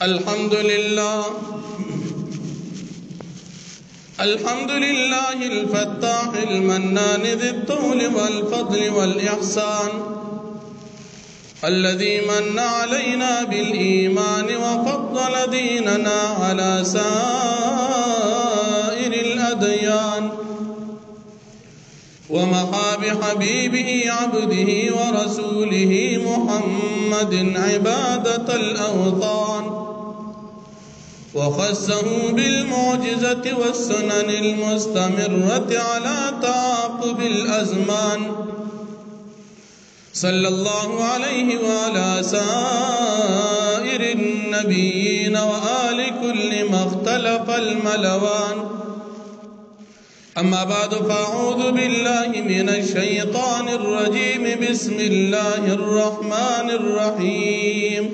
الحمد لله الفتاح المنان ذي الطول والفضل والإحسان الذي من علينا بالإيمان وفضل ديننا على سائر الأديان ومحى بحبيبه عبده ورسوله محمد عبادة الأوطان وخصه بالمعجزة والسنن المستمرة على تعاقب الأزمان صلى الله عليه وعلى سائر النبيين وآل كل ما اختلف الملوان. أما بعد فأعوذ بالله من الشيطان الرجيم. بسم الله الرحمن الرحيم.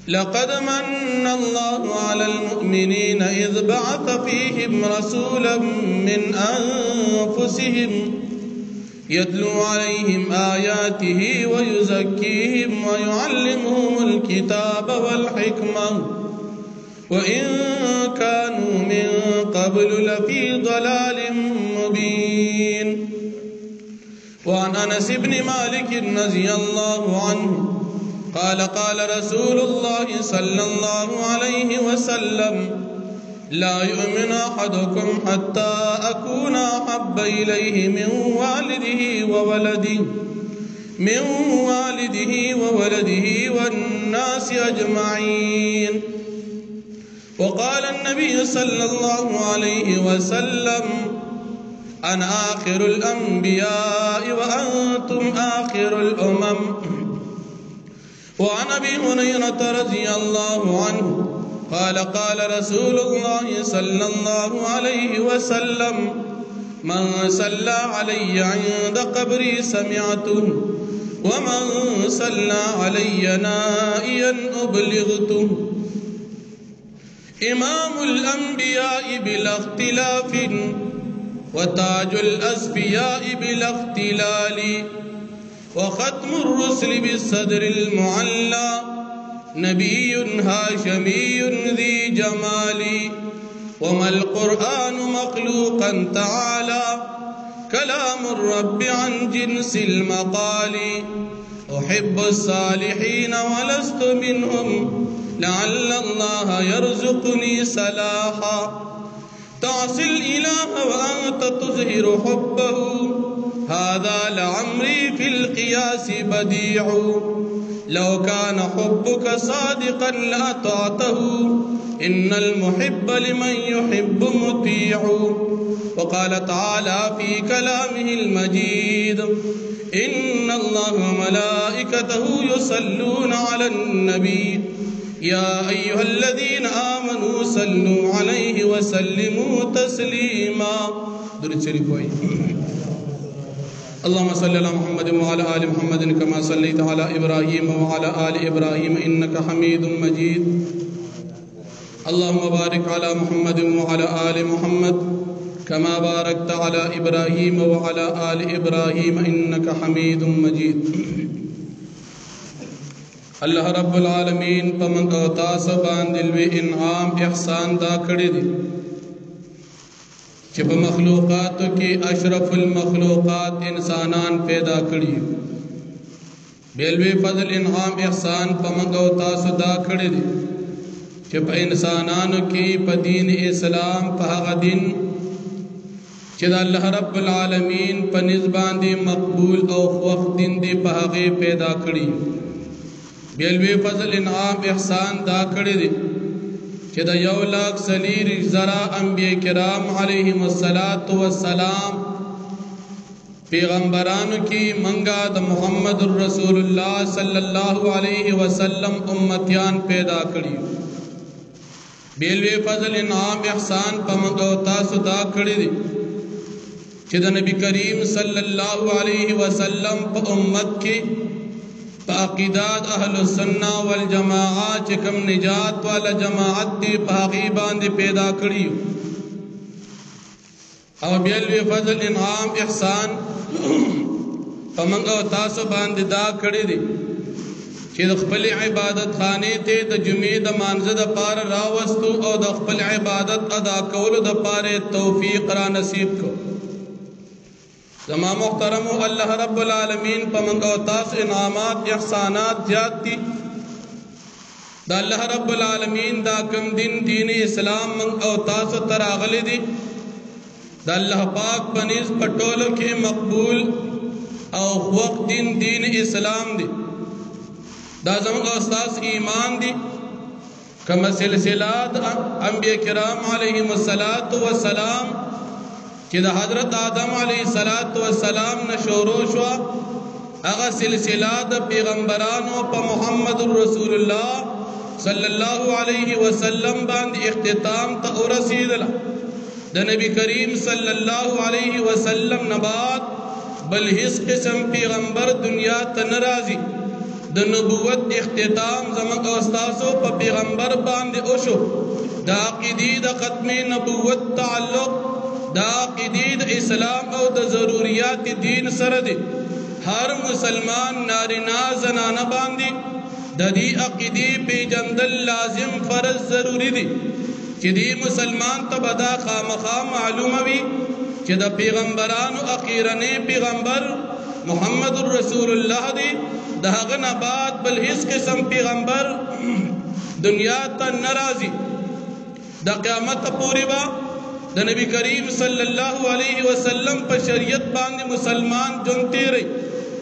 لقد من الله على المؤمنين إذ بعث فيهم رسولا من أنفسهم يتلو عليهم آياته ويزكيهم ويعلمهم الكتاب والحكمة وإن كانوا من قبل لفي ضلال مبين. وعن أنس بن مالك رضي الله عنه قال قال رسول الله صلى الله عليه وسلم لا يؤمن أحدكم حتى أكون أحب إليه من والده وولده والناس أجمعين. وقال النبي صلى الله عليه وسلم أنا آخر الأنبياء وأنتم آخر الأمم. وعن أبي هريرة رضي الله عنه قال قال رسول الله صلى الله عليه وسلم من صلى علي عند قبري سمعته ومن صلى علي نائيا أبلغته. إمام الأنبياء بلا اختلاف وتاج الأسفياء بلا اختلال وختم الرسل بالصدر المعلى نبي هاشمي ذي جمال. وما القرآن مخلوقا تعالى كلام الرب عن جنس المقال. أحب الصالحين ولست منهم لعل الله يرزقني صلاحا. تعصي الإله وأنت تظهر حبه هذا لعمري في القياس بديع. لو كان حبك صادقا لأطعته إن المحب لمن يحب مطيع. وقال تعالى في كلامه المجيد إن الله وملائكته يصلون على النبي يا أيها الذين آمنوا صلوا عليه وسلموا تسليما. درود شريف وائي. اللهم صل على محمد وعلى آل محمد كما صليت على إبراهيم وعلى آل إبراهيم إنك حميد مجيد. اللهم بارك على محمد وعلى آل محمد كما باركت على إبراهيم وعلى آل إبراهيم إنك حميد مجيد. الله رب العالمين پمن کو تاسو باندې لوی انعام احسان دا کړی دی چې په مخلوقاتو کې اشرف المخلوقات انسانان پیدا کړی. بیلوی فضل انعام احسان پمن کو تاسو دا کړی دی چې په انسانانو کې په دین اسلام په هغه دین چې د الله رب العالمین په نسبت باندې مقبول او خوښ دین دی په هغه پیدا کړی. بیلوی فضل انعام احسان دا کړی دی چې د 1,40,000 انبیاء کرام علیهم السلام پیغمبرانو کی منگا د محمد رسول اللہ صلی اللہ علیہ وسلم امتیان پیدا کړی. بیلوی فضل انعام احسان پمنګو تاسو دا کړی دی چې د نبی کریم صلی اللہ علیہ وسلم په امت کې عقیدات اہل السنہ والجماعات چکم نجات والا جماعت دی پاغی باندې پیدا کړی. او بیلوی فضل انعام احسان پمنګو تاسو باندې دا کړی دی چې د خپل عبادت خانه ته د جمعې د مانځه د پاره راوستو او د خپل عبادت ادا کولو د پاره توفیق را نصیب کو زما محترم الله رب العالمین په موږ او تاسو انعامات احسانات زیات دي دا الله رب العالمین دا کوم دین اسلام موږ او تاسو ته راغلي دي دا الله پاک پنځ پټولو کې مقبول او وقت دین اسلام دی دا زموږ استاد ایمان دی کما سلسلات انبیاء کرام علیهم الصلاۃ والسلام چې د حضرت آدم علیه السلام نشورو شو هغه سلسلات پیغمبرانو په محمد رسول الله صلی الله علیه وسلم باندې اختتام ته ورسیدله د نبی کریم صلی الله علیه وسلم نه بعد بل هیڅ قسم پیغمبر دنیا ته ناراضي د نبوت اختتام زموږ استادو په پیغمبر باندې وشو د عقیدې د ختم نبوت تعلق د عقیدې د اسلام او د ضرورت دین سره دی هر مسلمان نارینه زنانه باندې د دې عقیدې پیژندل لازم فرض ضروری دی چې دې مسلمان ته بدا خامخا معلومه وي چې د پیغمبرانو اخیرنی پیغمبر محمد رسول الله دی د هغه نه بعد بل هیڅ قسم پیغمبر دنیا ته ناراضي د قیامت پورې با د نبی کریم صلی الله علیه وسلم په شریعت باندې مسلمان جون تیری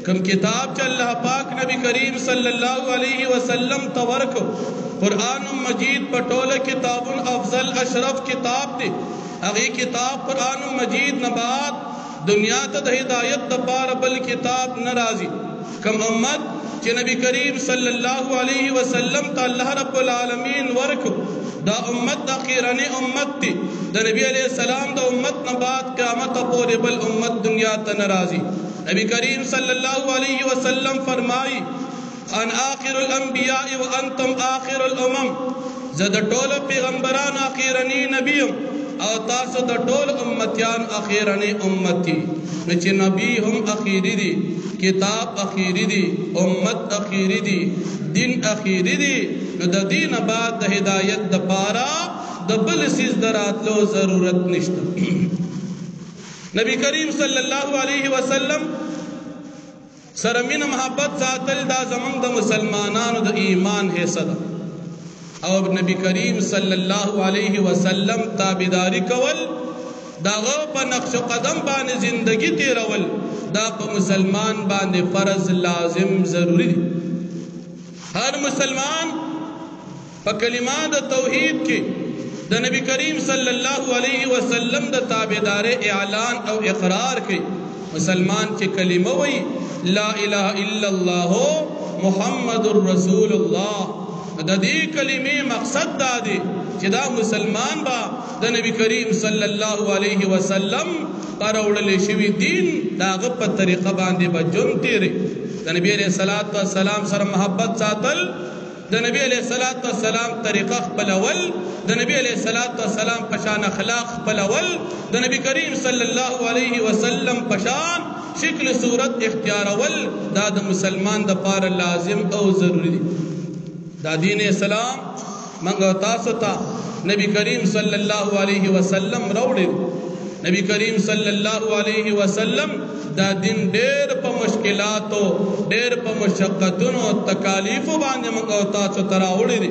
کوم کتاب چې الله پاک نبی کریم صلی الله علیه وسلم ته ورکو قرآن مجید په ټوله کتابون افضل اشرف کتاب دی هغه کتاب قرآن مجید نه بعد دنیا ته د هدایت د پاره بل کتاب ناراضي کوم امت چې نبی کریم صلی الله علیه وسلم ته الله رب العالمین ورکو دا امت اخیرنی امت دی د نبی علیہ السلام د امت نه بعد قیامت پورې بل امت دنیا ته ناراضي نبی کریم صلی الله علیه وسلم فرمایي ان آخر الانبیاء وانتم آخر الامم زه د ټولو پیغمبرانو اخیرنی نبیم او تاسو د ټول امتیان اخیرنی امتی نو چې نبی هم اخیری دی کتاب اخیری دی امت اخیری دی دین اخیری دی نو د دین بعد د هدایت د پارا د بل سیز دراتلو ضرورت نشته نبی کریم صلی الله علیه وسلم سره مینه محبت ساتل دا زمونږ د مسلمانانو د ایمان حصہ ده او نبی کریم صلی الله علیه وسلم تابعداری کول داغه په نقش قدم باندې زندگی تیرول دا په مسلمان باندې فرض لازم ضروری دی هر مسلمان په کلمات توحید کې د نبی کریم صلی الله علیه وسلم د تابعداري اعلان او اقرار کوي مسلمان چې کلمه وایي لا اله الا الله محمد رسول الله د دې کلمې مقصد دا دی چې دا مسلمان با د نبی کریم صلی الله علیه وسلم پر وړل شوی دین داغه په طریقه باندې بجون تیری د نبی علیہ الصلوۃ والسلام سره محبت ساتل د نبی علیہ الصلوۃ والسلام طریقه خپلول د نبی علیہ الصلوۃ والسلام پشان اخلاق خپلول د نبی کریم صلی الله علیه وسلم پشان شکل صورت اختیارول دا د مسلمان د پاره لازم او ضروری دی دا دین اسلام منګو تاسو ته نبی کریم صلی الله علیه وسلم راوړي نبی کریم صلی الله علیه وسلم دا دین ډېر په مشکلاتو ډېر په مشقتونو تکالیف باندې منګو تاسو ته راوړي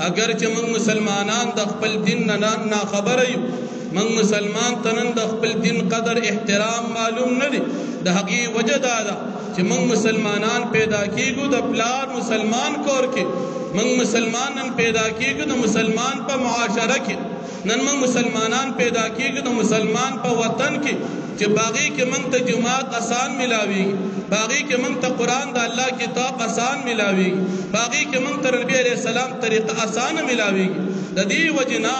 اگر چې موږ مسلمانان د خپل دین نه خبر یو موږ مسلمان تنن د خپل دین قدر احترام معلوم نه دي د هغې وجه دا ده چې موږ مسلمانان پیدا کیږو د پلار مسلمان کور کې موږ مسلمانان پیدا کیږو د مسلمان په معاشره کې نن موږ مسلمانان پیدا کیږو د مسلمان په وطن کې چې باغی کې موږ ته جماعت آسان ملاوي باغی کې موږ ته قران د الله کتاب آسان ملاوي باغی کې موږ ته نبی عليه السلام طریقه آسان ملاوي د دې وجنا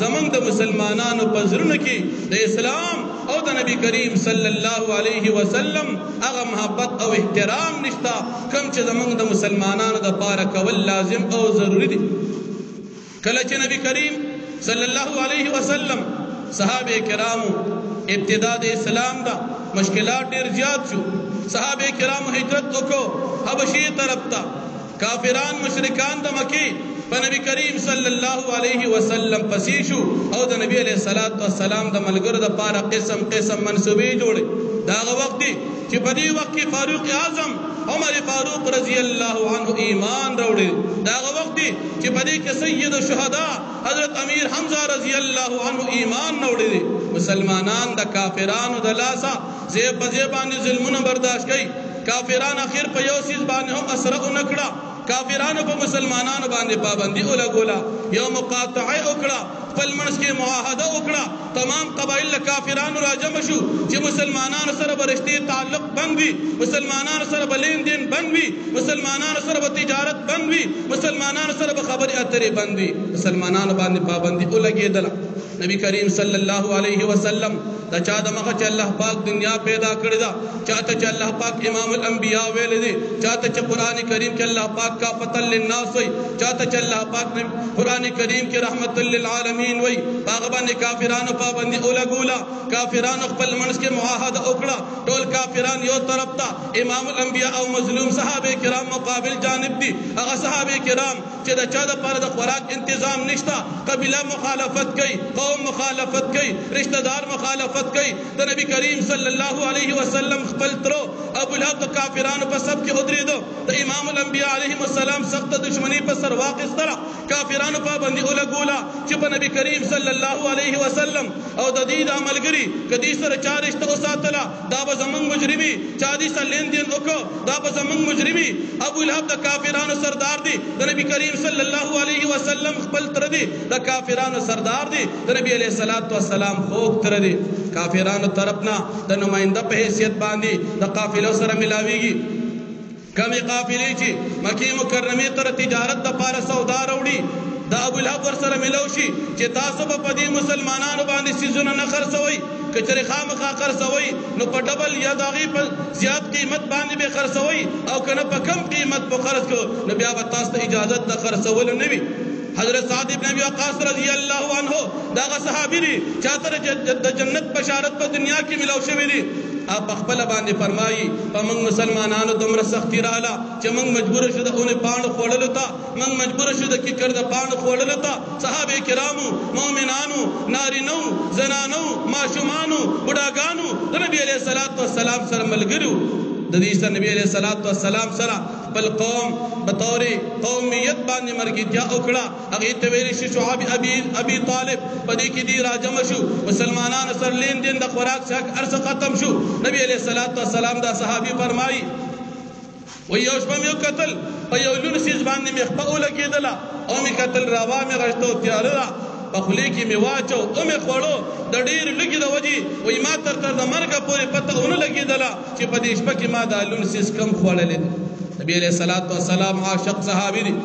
زمونږ د مسلمانانو په زړونو کې د اسلام او د نبی کریم صلی الله علیه وسلم هغه محبت او احترام نشتا کوم چې زمونږ د مسلمانانو د پاره کول لازم او ضروری دي کله چې نبی کریم صلی الله علیه وسلم صحابه کرامو ابتدا د اسلام دا مشکلات ډیر زیات شو صحابه کرامو هجرت وکړو حبشي طرف ته کافران مشرکان د مکی په نبی کریم صلی الله علیه وسلم پسې شو او د نبی علیہ الصلوۃ والسلام د ملګرو د پاره قسم قسم منسوبې جوړې دا وخت چې په دې وخت کې فاروق اعظم عمر فاروق رضی الله عنه ایمان راوړي دا وخت چې په دې کې سید الشهدا حضرت امیر حمزه رضی الله عنه ایمان راوړي مسلمانان د کافرانو د لاسه زیب باندې ظلمونه برداشت کړي کافران اخر په یو سیز باندې هم اسره نکړه کافرانو په مسلمانانو باندې پابندي ولګولا یو مقاطعه وکړه خپل منځ کې معاهده وکړه تمام قبایل له کافرانو راجم شو چې مسلمانانو سره برشتي تعلق بند وي مسلمانانو سره بلین دین بند وي مسلمانانو سره تجارت بند وي مسلمانانو سره خبرې اترې بند وي مسلمانانو باندې پابندي ولګېدله نبی کریم صلی الله علیه وسلم دا چا د مخه چې الله پاک دنیا پیدا کړی دا چاته چې الله پاک امام الانبیاء ویل دي چاته چې قران کریم کې الله پاک کا فتل للناس وي چاته چې الله پاک قران کریم کې رحمت للعالمین وي هغه باندې کافرانو پابندي ولګولا کافرانو خپل منځ کې معاهده وکړه ټول کافران یو طرف ته امام الانبیاء او مظلوم صحابه کرام مقابل جانب دي هغه صحابه کرام چې د چا د پر د خوراک تنظیم نشتا قبيله مخالفت کوي قوم مخالفت کوي رشتہ دار مخالفت کوي د نبی کریم صلی الله علیه وسلم خپل ترو ابو لهب د کافرانو په سب کې ودرېدو د امام الانبیاء علیهم السلام سخت دشمنی په سر واقعستره کافرانو پابندي ولګولا چې په نبی کریم صلی الله علیه وسلم او د دې د عملګری کدي سره چارشته وساتله دا به زمون مجرمي چا دي سره لین دین وکړو دا به زمون مجرمي ابو لهب د کافرانو سردار دی د نبی کریم صلی الله علیه وسلم خپل تر دی د کافرانو سردار دی د نبی علیہ الصلوۃ والسلام خوب تر دی کافرانو طرفنا د نمائنده په حیثیت باندې د قافلو سره ملاویږي کمی قافلې چې مکی مکرمه تر تجارت د پاره سودا وروړي دا ابو لهب ور سره ملوشي چې تاسو په دې مسلمانانو باندې سيزونه نه خرڅوي کچره خامخا خرڅوي نو په ډبل یا داغي په زیات قیمت باندې به خرڅوي او کنه په کم قیمت په خرڅ کو نو بیا به تاسو ته اجازه د خرڅول نه وي حضرت سعد ابن ابي وقاص رضی الله عنه دا صحابي دي چاته د جنت بشارت په دنیا کې ملو شوی دي اب خپل باندې فرمایي په موږ مسلمانانو دومره سختی رااله چې موږ مجبور شو د اونې پاڼ خوړلو ته موږ مجبور شو د کیکر د پاڼ خوړلو ته صحابه کرامو مؤمنانو نارینو زنانو ماشومانو بډاګانو د نبی علیہ الصلوۃ والسلام سره ملګرو د دې سره نبی علیہ الصلوۃ والسلام سره بل قوم بطور قومیت باندې مرګیا وکړه هغه ته ویل شي شعب ابي طالب پدې کې دی راجم شو مسلمانانو سره لین دین د خوراک څخه ارس ختم شو نبی علیہ الصلوۃ والسلام دا صحابي فرمایي و یو شپه یو قتل په یو لون سیز باندې مخ په لګیدله او می قتل راوا می غشتو تیار را په خلی کې می واچو او می خوړو د ډیر لګي د وجي وای ما تر د مرګ پورې پته ونه لګیدله چې په دې شپه کې ما د لون سیز کم خوړلې نبی علیہ الصلوۃ والسلام عاشق صحابی دی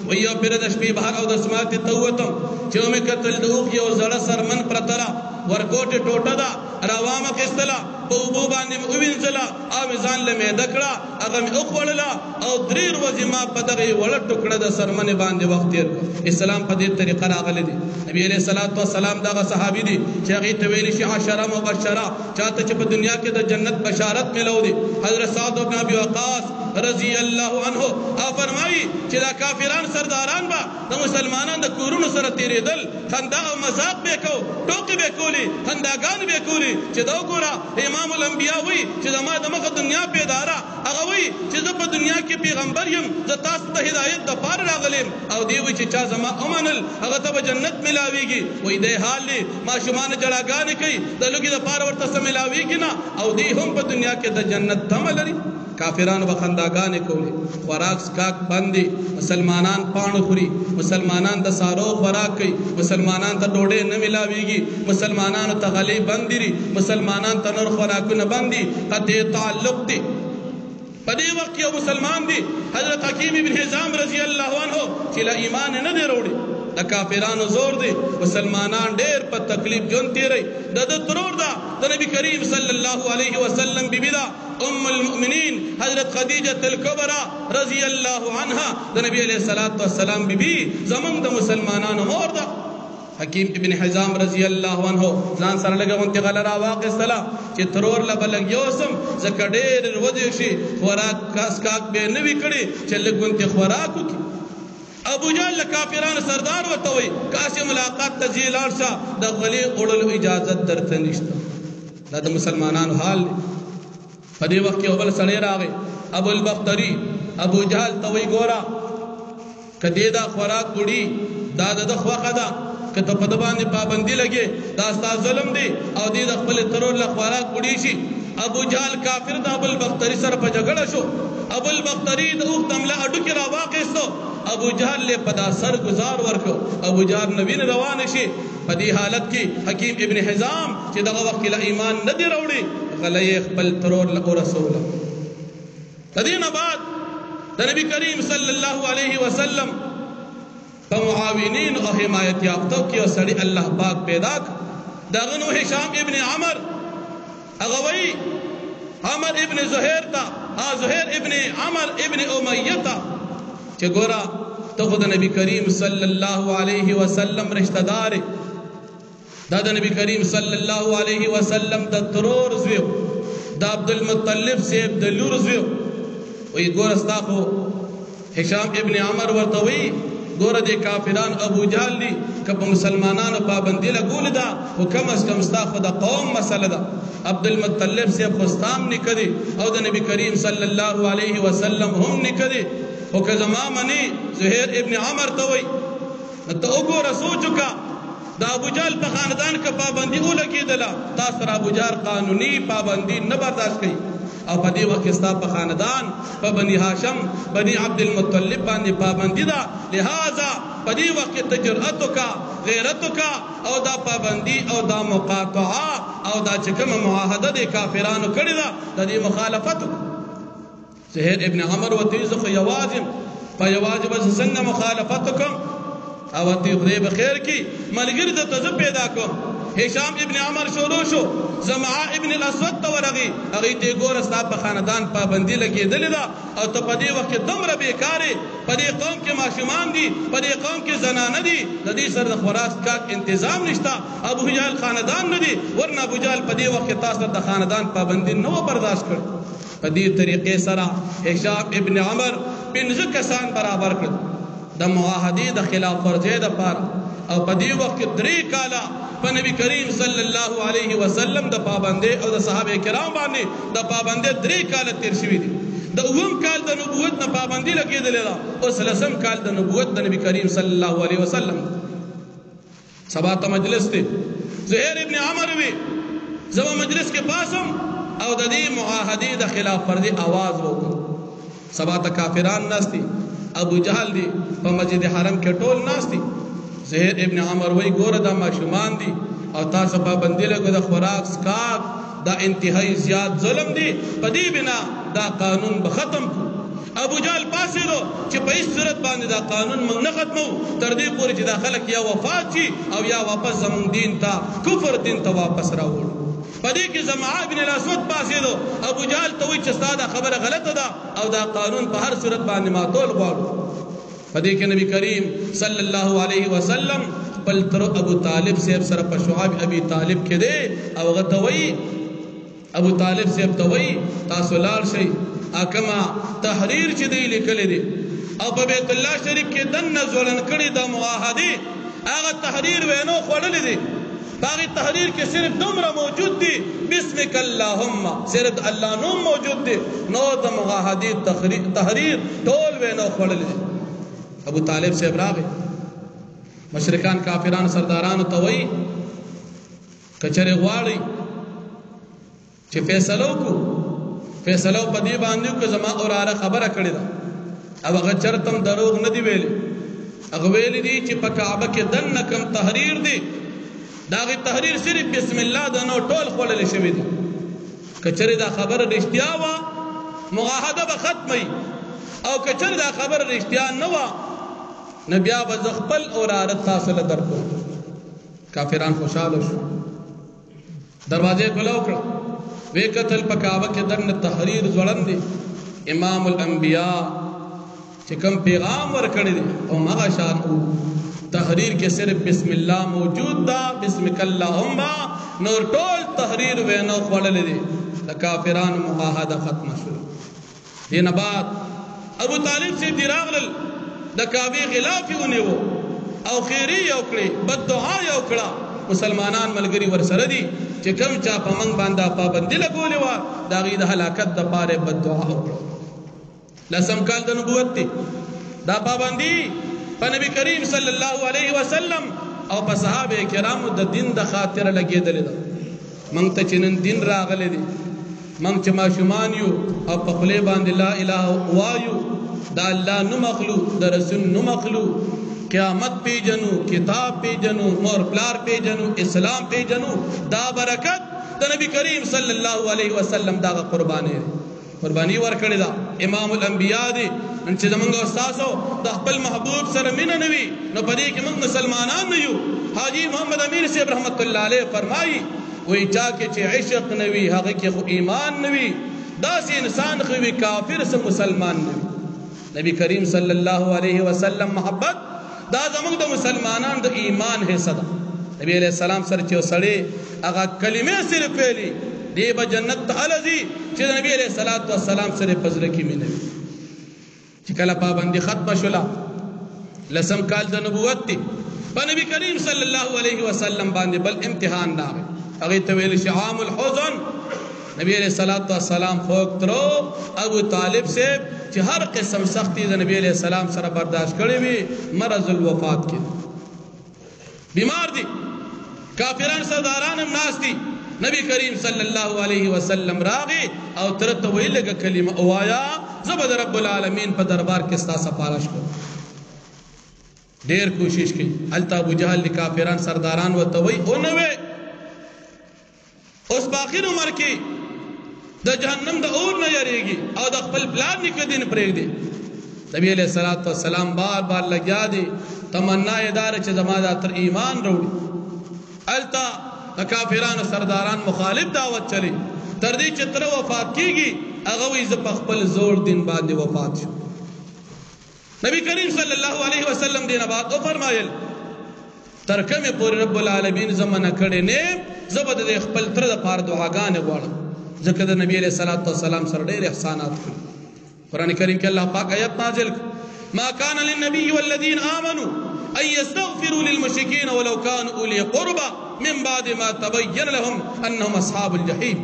ویو پیر د شپې بهر او د سماعت توتم چې مې قتل دوغ یو زړه سرمن پرترا ورکوټ ټوټه دا راوامه کستلا په وبو باندې وینځلا او ځان له مې دکړه هغه مې اوخړلا او دریر وځما په دغه وړ ټوکړه د سرمن باندې وخت تیر اسلام په دې طریقه راغلی دی نبی علیہ الصلوۃ والسلام دا صحابی دی چې هغه ته ویل شي عشره مبشره چاته چې په دنیا کې د جنت بشارت ملو دی حضرت سعد بن ابي وقاص رضی الله عنه فرمایي چې دا کافران سرداران با د مسلمانانو د کورونو سره تیرېدل خندا او مذاق به کو ټوکی به کولی خنداګان به کولی چې دا ګوره امام الانبیاء وی چې ما د مخه دنیا پیدارا هغه وی چې زه په دنیا کې پیغمبر یم زه تاسو ته هدایت د پاره راغلم او دی وی چې چا زما امنل هغه ته جنت ملاويږي وای دې حال لی ما شومان جړاګان کوي د لوګي د پاره ورته سم ملاويږي نه او دی هم په دنیا کې د جنت تم لري کافرانو بخنداګانې کولې خوراک سکاک باندې مسلمانان پاڼ خوري مسلمانان د سارو خوراک کوي مسلمانان ته ډوډۍ نه ملاويږي مسلمانانو ته غلي بندري مسلمانان ته نور خوراکونه باندې قطع تعلق دي په دې وخت یو مسلمان دی حضرت حکیم ابن حزام رضی الله عنه چې لا ایمان نه دی وروړي د کافرانو زور دی مسلمانان ډېر په تکلیف جون تیری د ترور دا د نبی کریم صلی الله علیه وسلم بیبی دا ام المؤمنین حضرت خدیجه الکبرى رضی الله عنها د نبی علیہ الصلوۃ والسلام بیبی زمون د مسلمانانو مور دا حکیم ابن حزام رضی الله عنه ځان سره لګونتي غلرا واقعستلا چې ترور لبلګ یوسم زکه ډېر وځي شي خوراک کاسکاک به نوي کړي چې لګونتي خوراک وکي ابو جهل کافرانو سردار وته وي کاسه ملاقات ته ځي لاړ شه د غلي اورلو اجازه درته نشته دا د مسلمانانو حال په دې وخت کې اول سړی راغی ابو البختری ابو جهل ته وی ګورا کدی دا خوراک وړي دا د خوخه ده کته په باندې پابندي لګي دا ستاسو ظلم دی او دې د خپل ترور له خوراک وړي شي ابو جهل کافر د ابو البختری سره په جګړه شو ابو البختری د اوخ تمله اډو کې را واقعستو ابو جهل له پدا سر گزار ورکو ابو جهل نبی روان شي په دې حالت کې حکیم ابن حزام چې دغه وخت له ایمان نه دی راوړي غلې خپل ترور له رسول تدین بعد د نبی کریم صلی الله علیه وسلم په معاونین او حمایت یافتو کې سړی الله پاک پیدا دغه نو هشام ابن عمر اغوی عمر ابن زهیر تا زهیر ابن عمر ابن امیہ تا چې ګورا ته خود نبی کریم صلی الله علیه وسلم رشتہ دار دا د نبی کریم صلی الله علیه وسلم د ترور زویو د عبد المطلب سیب د لور زویو وی ګور استاخو هشام ابن عمر ورته وی ګور د کافران ابو جهل دی کپ مسلمانانو پابندی لګول دا او کم از کم استاخو د قوم مسله دا عبد المطلب سیب خستام نکدي او د نبی کریم صلی الله علیه وسلم هم نکدي او که زما منی زهیر ابن عمر ته وی ته وګوره سوچ کا دا ابو جهل په خاندان کې پابندي ولګیدله تاسو را ابو جهل قانوني پابندي نه برداشت کړي او په دې وخت کې ستا په خاندان په بني هاشم بني عبد المطلب باندې پابندي ده لہذا په دې وخت کې تجرأت کا غیرت کا او دا پابندي او دا مقاطعه او دا چې کوم معاهده د کافرانو کړی ده د دې مخالفت زهیر ابن عمر وتیز خو یوازم په یواجب څنګه مخالفت کوم او تی خدای بخیر کی ملګری د تزه پیدا کوم هشام ابن عمر شروع شو زمعه ابن الاسود ته ورغی هغه ته ګور استا په خاندان پابندی لګیدل دا او ته په دې وخت دومره بیکاره په دې قوم کې ماشومان دي په دې قوم کې زنانه دي د دې سره د خوراک کا تنظیم نشتا ابو جهل خاندان نه دي ورنه ابو جهل په دې وخت تاسو د خاندان پابندی نو برداشت کړ په دې طریقې سره هشام ابن عمر پنځه کسان برابر کړ د معاهدې د خلاف ورزۍ د پاره او په دې وخت کې 3 کاله په نبی کریم صلی الله علیه وسلم د پابندۍ او د صحابه کرام باندې د پابندۍ 3 کاله تیر شوي دي د اوم کال د نبوت نه پابندي لګېدلې ده او سلسم کال د نبوت د نبی کریم صلی الله علیه وسلم سبا ته مجلس دی زهیر ابن عمر وی زما مجلس کې پاسم او د دې معاهدې د خلاف ورزۍ आवाज وکړ سبا ته کافران ناشتي ابو جهل دی په مسجد حرم کې ټول ناشتي زهیر ابن عمر وی ګوره دا ماشومان دي او تاسو پابندي لګو د خوراک سکاک دا انتهایی زیات ظلم دی په دې بنا دا قانون به ختم کو ابو جهل پاسې دو چې په هیڅ صورت باندې دا قانون موږ نه ختمو تر دې پورې چې دا خلک یا وفات شي او یا واپس زموږ دین ته کفر دین ته واپس راوړي په دې کې زمعه ابن الاسود پاسې دو ابو جهل ته وی چې ساده خبره غلطه ده او دا قانون په هر صورت باندې ماتول غواړو په دې کې نبی کریم صلی الله علیه وسلم بل تر ابو طالب صاحب سره په شعاب ابي طالب کې دی او غتوي ابو طالب صاحب توي تاسو لار شي اکما تحریر چې دی لیکل دي او په بیت الله شریف کې دنه زولن کړي د معاهده هغه تحریر وینو خړل دي باقي تحریر کې صرف دومره موجود دي بسمک اللهم صرف الله نوم موجود دي نو د معاهده تحریر ټول وینو خړل دي ابو طالب صاحب راغی مشرکان کافران سردارانو ته وای کچره غواړي چې فیصلو کو فیصلو په دې باندې کو زما اوراره خبره کړې ده او هغه چرتم دروغ نه دی ویلي هغه ویلي دي چې په کعبه کې دنه کم تحریر دي داغه تحریر صرف بسم الله د نو ټول خلل شوی دي کچره دا خبره رښتیا وا معاهده به ختمي او کچره دا خبره رښتیا نه وا نبي ابو خپل اوراره تاسو له درکو کافران خوشاله شو دروازه کولو کړ وی قتل پکاوه کې دنه تحریر ځوړند امام الانبیاء چې کوم پیغام ورکړی دی او هغه شان تحریر کې صرف بسم الله موجود دا بسمک اللهم نور ټول تحریر وینو خوړلې دي د کافرانو معاهده ختم شو دین بعد ابو طالب سے دیراغل د کعبه خلاف ونیو او خیری یو کړی بد دعا یو کړه مسلمانان ملګری ورسره دي چې کوم چا په من باندې پابندي لګولې و دا غي د هلاکت د پاره بد دعا وکړه لسم کال د نبوت دی دا پابندي په نبی کریم صلی الله علیه وسلم او په صحابه کرامو د دین د خاطر لګیدل ده مونږ ته چې نن دین راغلی دی مونږ چې ماشومان یو او په خله باندې لا اله وایو دا الله نو مخلوق د رسول نو مخلوق قیامت پی جنو کتاب پی جنو مور پلار پی جنو اسلام پی جنو دا برکت د نبی کریم صلی الله علیه وسلم دا قربانی قربانی ورکړی دا امام الانبیاء دی ان چې زمونږ استادو د خپل محبوب سره مینه نوي نو پدې کې موږ مسلمانان نه یو حاجی محمد امیر صاحب رحمت الله علیه فرمایي وای چا کې چې عشق نوي هغه کې خو ایمان نوي دا سي انسان خو وی کافر سه مسلمان نوي نبی کریم صلی الله علیه وسلم محبت دا زمونږ د مسلمانانو د ایمان حصہ ده نبی علیہ السلام سره چې سړی هغه کلمې سره پیلي دی به جنت ته الذي چې نبی علیہ الصلوۃ والسلام سره پزره کې مینه چې کله پابندي ختم شولا لسم کال د نبوت دی په نبی کریم صلی الله علیه وسلم باندې بل امتحان راغی هغه ته ویل شعام الحزن نبی علیہ الصلوۃ والسلام فوق ترو ابو طالب سے چې هر قسم سختی د نبی علیہ السلام سره برداشت کړی وي مرض الوفات کې بیمار دي کافران سرداران هم ناس دي نبی کریم صلی الله علیه وسلم راغی او ترته ویلګه کلمه اوایا زبد رب العالمین په دربار کې ستا سفارش کو ډیر کوشش کړي التا ابو جهل کافران سرداران وته وی او نو اوس باخیر عمر کې د جهنم د اور نه یریږي او د خپل پلان نکدین پرېږدي نبی علیہ الصلوۃ والسلام بار بار لګیا دي تمنا اداره چې زما د تر ایمان وروړي التا د کافرانو سرداران مخالف دعوت چلی تر دې چې تر وفات کیږي هغه وی ز په خپل زور دین باندې وفات شو نبی کریم صلی الله علیه وسلم دینه بعد فرمایل ترکمه پور رب العالمین زمانہ کړي نه زبد د خپل تر د پاره دعاګانې غواړم ځکه د نبی علیہ الصلوۃ والسلام سره ډېر احسانات کړي قران کریم کې الله پاک آیت نازل ما كان للنبي والذين آمنوا أن يستغفروا للمشركين ولو كانوا أولي قربى من بعد ما تبين لهم أنهم أصحاب الجحيم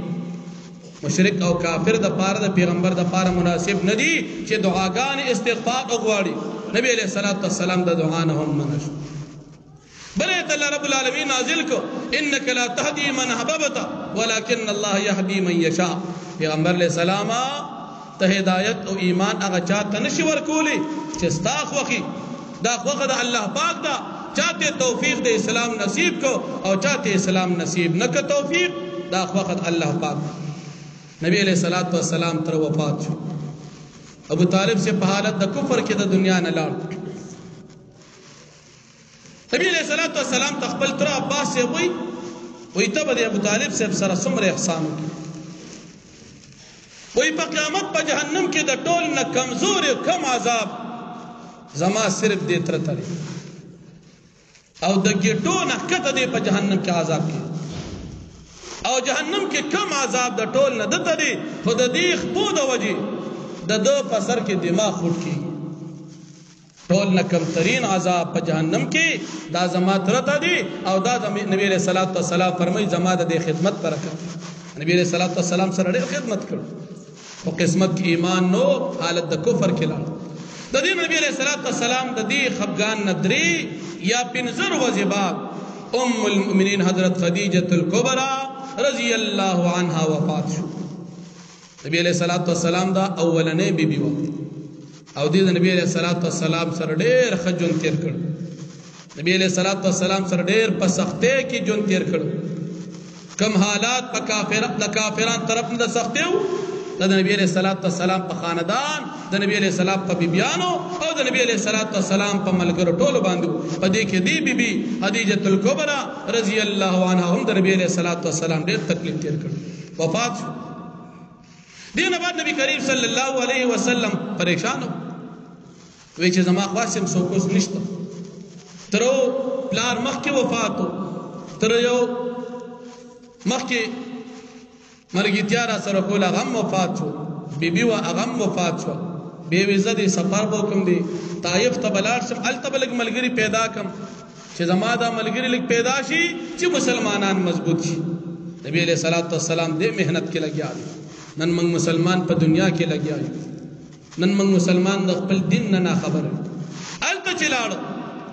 مشرک او کافر د پاره د پیغمبر د پاره مناسب ندي چې دعاګان استغفار وغواړي نبی علیہ الصلوۃ والسلام د دعا نه هم منش بلې الله رب العالمین نازل کو انك لا تهدي من احببت ولكن الله يهدي من يشاء پیغمبر علیہ السلام ته هدایت او ایمان هغه چاته نشي ورکولي چې ستا خوخي دا خوخه د الله پاک دا چاته توفیق د اسلام نصیب کو او چاته اسلام نصیب نک توفیق دا خوخه الله پاک نبی علیہ الصلوۃ والسلام تر وفات شو ابو طالب سے په حالت د کفر کې د دنیا نه لاړ نبی علیہ الصلوۃ والسلام تخپل تر عباس سے وی ته به ابو طالب سے سره څومره احسان وی په قیامت په جهنم کې د ټول نه کمزور او کم عذاب زما صرف دې تر ترې او د ګټو نه کته دې په جهنم کې عذاب کې او جهنم کې کم عذاب د ټول نه دته دي خود دې خپو د وجه د دو په سر کې دماغ خټ کی ټول نه کم ترين عذاب په جهنم کې دا زما ترته دي او دا نبی علیہ الصلوۃ والسلام فرمای زما د خدمت برکت نبی علیہ الصلوۃ والسلام سره ډېر خدمت کړ او قسمت کې ایمان نو حالت د کفر کې لاړ د دې نبی علیہ الصلوۃ والسلام د دې خفغان ندري یا پنځر وجبات ام المؤمنین حضرت خدیجه الکبرى رضی الله عنها وفات شو نبی علیہ الصلوۃ والسلام دا اولنې بیبي و او دې نبی علیہ الصلوۃ والسلام سره ډېر خجون تیر کړ نبی علیہ الصلوۃ والسلام سره ډېر په سختۍ کې جون تیر کړ کم حالات په کافرانو طرف نه سختي و د نبی علیہ الصلوۃ والسلام په خاندان د نبی علیہ السلام په بیبيانو او د نبی علیہ الصلوۃ والسلام په ملګرو ټولو باندې په دې کې دی بیبي خدیجه الکبرى رضی الله عنها هم د نبی علیہ الصلوۃ والسلام ډېر تکلیف تیر کړ وفات شو دین بعد نبی کریم صلی الله علیه وسلم پریشان وی چې زما خاصم سو کوس نشته ترو پلار مخکې وفاتو تر یو مخکې مرګتیا را سره کول هغه هم وفات شو بیبي وا هغه هم وفات شو بیا وې زه دې سفر به وکړم دی طایف ته به لاړ شم هلته به لږ ملګري پیدا کړم چې زما دا ملګري لږ پیدا شي چې مسلمانان مضبوط شي نبی علیہ الصلوۃ والسلام دې محنت کې لګیا دي نن موږ مسلمان په دنیا کې لګیا یو نن موږ مسلمان د خپل دین نه خبر هلته چې لاړو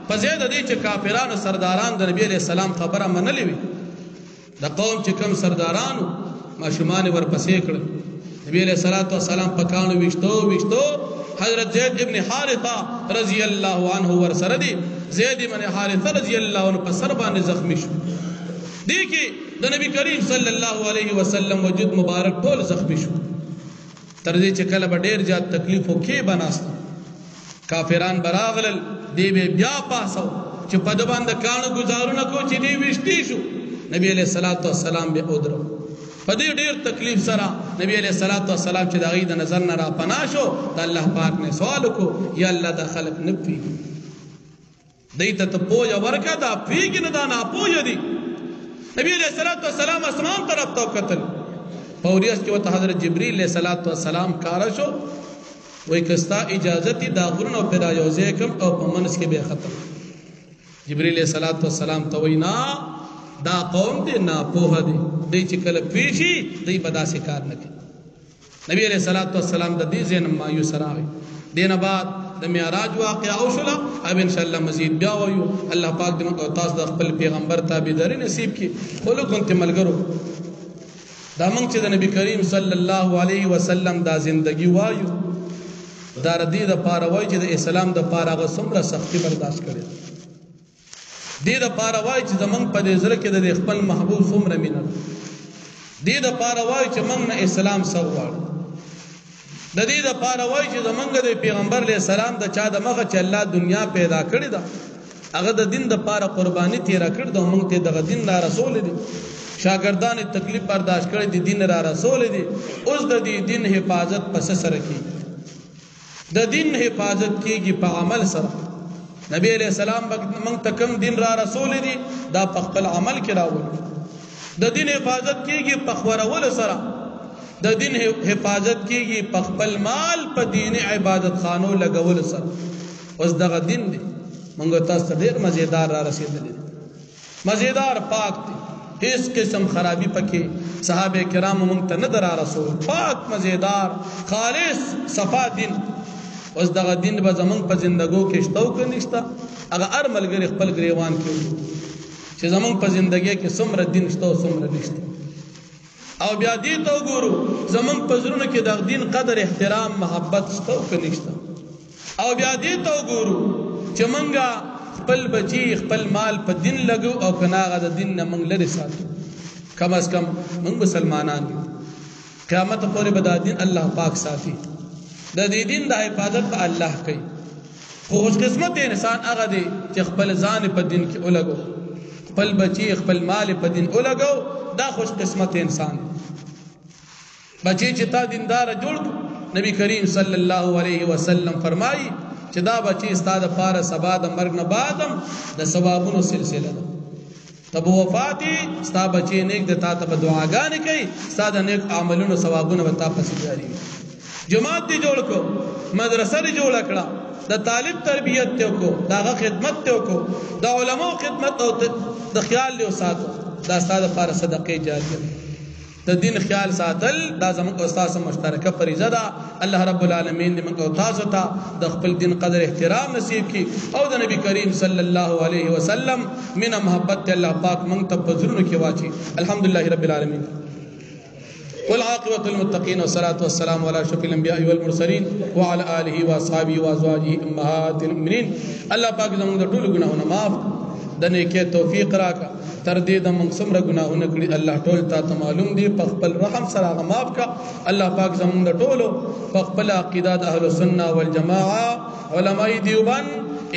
په ځای د دې چې کافرانو سرداران د نبی علیہ السلام خبره منلې وي د قوم چې کوم سردارانو ماشومان ورپسې کړل نبی علیہ الصلوۃ والسلام په کانو وشتو حضرت زید ابن حارثه رضی الله عنه ورسره دي زید ابن حارثه رضی الله عنه په سر باندې زخمی شو دي کې د نبی کریم صلی الله علیه وسلم وجود مبارک ټول زخمی شو تر دې چې کله به ډیر زیات تکلیف وکي بناست کافران براغلل دی بیا پاسو چې په د باندې کانو گزارونه کو چې دی وشتي شو نبی علیہ الصلوۃ والسلام به اودرو په دې ډیر تکلیف سره نبی علیہ الصلوۃ والسلام چې د غي د نظر نه را پناه شو د الله پاک نه سوال کو یا الله د خلق نه پی دیت ته پوجا ورکا دا پیګ نه دا نه پوجا دی نبی علیہ الصلوۃ والسلام اسمان طرف ته قتل پوریس کې وته حضرت جبرئیل علیہ الصلوۃ والسلام کار شو وای کستا اجازه دا غرنه پیدا یوځه کوم او په منس کې به ختم جبرئیل علیہ الصلوۃ والسلام ته وینا دا قوم دې نه پوهه دي دې چې کله پیشي دې بدا سے کار نه کوي نبی علیہ الصلوۃ والسلام د دې زین مایوس راوي دینه بعد د معراج واقعا او شلا اب ان شاء الله مزید بیا وایو الله پاک دې تاسو د خپل پیغمبر تابعداري نصیب کړي ولو كنت ملګرو دا موږ چې د نبی کریم صلی الله علیه وسلم دا زندگی وایو دا ردی د پاره وای چې د اسلام د پاره غ څومره سختی برداشت کړي دې د پاره وای چې زمنګ په دې زړه کې د خپل محبوب څومره مینه دې د پاره وای چې موږ نه اسلام سوال د دې د پاره وای چې زمنګ د پیغمبر علیه السلام د چا د مخه چې الله دنیا پیدا کړی دا هغه د دین د پاره قرباني تیرا کړ د موږ ته د دین را رسول دي شاګردان تکلیف برداشت کړي دي دین را رسول دي اوس د دې دین حفاظت پس سره کی د دین حفاظت کیږي په عمل سره نبی علیہ السلام موږ ته کوم دین را رسول دي دا په خپل عمل کې راوړي د دین حفاظت کیږي په خورول سره د دین حفاظت کیږي په خپل مال په دین عبادت خانو لګول سره اوس دغه دین دی موږ تاسو ډیر مزیدار را رسیدلی مزیدار پاک دی هیڅ قسم خرابي پکې صحابه کرام موږ ته نه درا رسول پاک مزیدار خالص صفا دین اوس دغه دین به زمونږ په زندګو کې شته او که نشته هغه هر ملګری خپل ګریوان کې چې زمونږ په زندګۍ کې څومره دین شته او څومره نشته او بیا دې ته وګورو زمونږ په زړونو کې د دین قدر احترام محبت شته او که نشته او بیا دې ته وګورو چې مونږه خپل بچي خپل مال په دین لګو او که نه هغه د دین نه مونږ لرې ساتو کم از کم مونږ مسلمانان یو قیامت پورې به دا دین الله پاک ساتي د دې دین د حفاظت په الله کوي خو خوش قسمت انسان هغه دی چې خپل ځان په دین کې ولګو خپل بچي خپل مال په دین ولګو دا خوش قسمت انسان بچي چې تا دیندار جوړ نبی کریم صلی الله علیه وسلم فرمایي چې دا بچي ستاد پاره سبا د مرګ نه بعدم د ثوابونو سلسله ده تب وفاتی ستا بچي نیک د تا ته دعاګانې کوي ستا د نیک عملونو ثوابونه به تا پسې جاری وي جماعت دی جوړ کو مدرسه دی جوړ کړه د طالب تربیت ته کو داغه خدمت ته کو د علماء خدمت او د خیال له ساتو دا ستاسو لپاره صدقه جاریه د دین خیال ساتل دا زموږ استاد مشترکه فریضه ده الله رب العالمین دې موږ تاسو ته د خپل دین قدر احترام نصیب کړي او د نبی کریم صلی الله علیه وسلم مینا محبت الله پاک موږ ته په زړونو کې واچي الحمدلله رب العالمین والعاقبة للمتقين والصلاة والسلام على أشرف الأنبياء والمرسلين وعلى آله وأصحابه وأزواجه أمهات المؤمنين الله پاک زموږ د ټولو ګناهونه معاف د نیکۍ توفیق راکړه تر دې د موږ څومره ګناهونه کړي الله ټول ته معلوم دي په خپل رحم سره هغه معاف کړه الله پاک زموږ د ټولو په خپل عقیده د اهل سنت والجماعه علماء دیوبند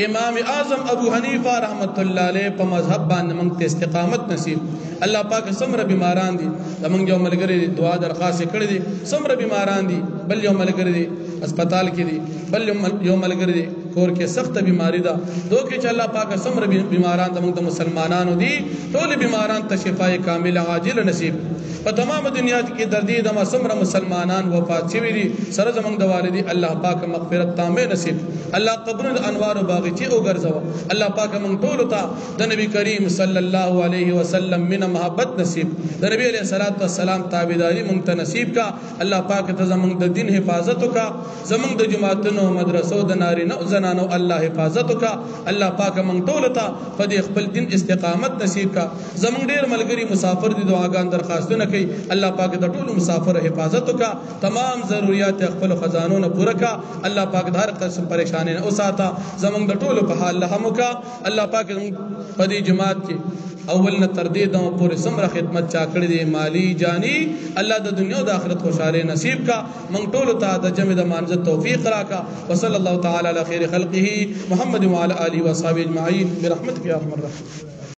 امام اعظم ابو حنیفه رحمت الله علیه په مذهب باندې موږ ته استقامت نصیب الله پاک څومره بیماران دي زموږ یو ملګری دعا درخواست کړی دي څومره بیماران دي بل یو ملګری دي هسپتال کې دي بل یو ملګری دي کور کې سخت بیماری ده دوی چې الله پاک سمره بیماران زموږ د مسلمانانو دي ټول بیماران ته شفای کامله عاجل نصیب په تمام دنیا کې دردي د سمره مسلمانان وفات شوي دي سره زموږ د والدي الله پاک مغفرت تامه نصیب الله قبرونه انوار او باغچې او ګرځوا الله پاک موږ ټول ته د نبی کریم صلی الله علیه وسلم من محبت نصیب د نبی علیہ الصلوۃ والسلام تابعداري موږ ته نصیب کا الله پاک ته زموږ د دین حفاظت کا زموږ د جماعتونو مدرسو د نارینه او زنانو الله حفاظت کا الله پاک موږ ټول ته په دې خپل دین استقامت نصیب کا زموږ ډیر ملګری مسافر دي دعاګان درخواستونه کوي الله پاک د ټول مسافر حفاظت کا تمام ضرورت خپل خزانو نه پوره کا الله پاک د هر قسم پریشانی نه اوساته زموږ د ټول په حال رحم کا الله پاک په دې جماعت کې اول نه تر دې د پورې سمره خدمت چا کړې دي مالی جانی الله د دنیا او د آخرت خوشاله نصیب کا موږ ټول ته د جمع د مانزه توفیق راکا وصلی الله تعالی علی خیر خلقه محمد وعلى اله وصحبه اجمعین برحمتک یا ارحم الراحمین.